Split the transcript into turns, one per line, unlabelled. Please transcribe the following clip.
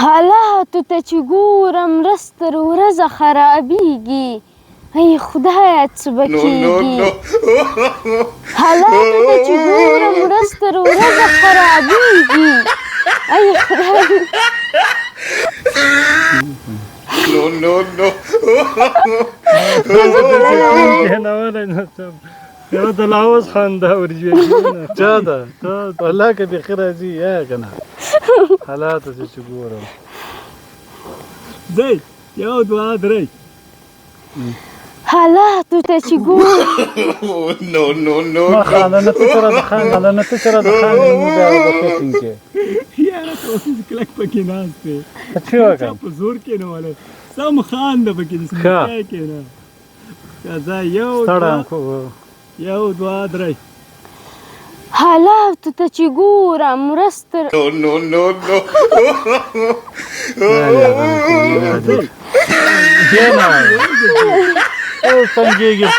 حالاتو ته چې ګورم ورځ تر ورځه خرابېږي ای خدایه څه به کېږي حالاتو ته چې ګورم ورځ تر ورځه خرابېږي ای خدایه
یو د لاوس خندا ورجوي چا ده ته الله که بخیر راځي یا کنه حالاتو ته چې ګورم ځئ یو دوه درې
حالاتو ته چې ګورم
خاله نه ته سره د خان حاله نه ته سره د خان نو بیا به فټینګ کې
یاره ته اوس کلک پکې ناست دی
څه وکړم
په زور کې نه ولا سم خان ده پکې د سمای کې نه دا یو دوه درې
حالاتو ته چې ګورم ورځ تر
کېنه اوس تنګېږي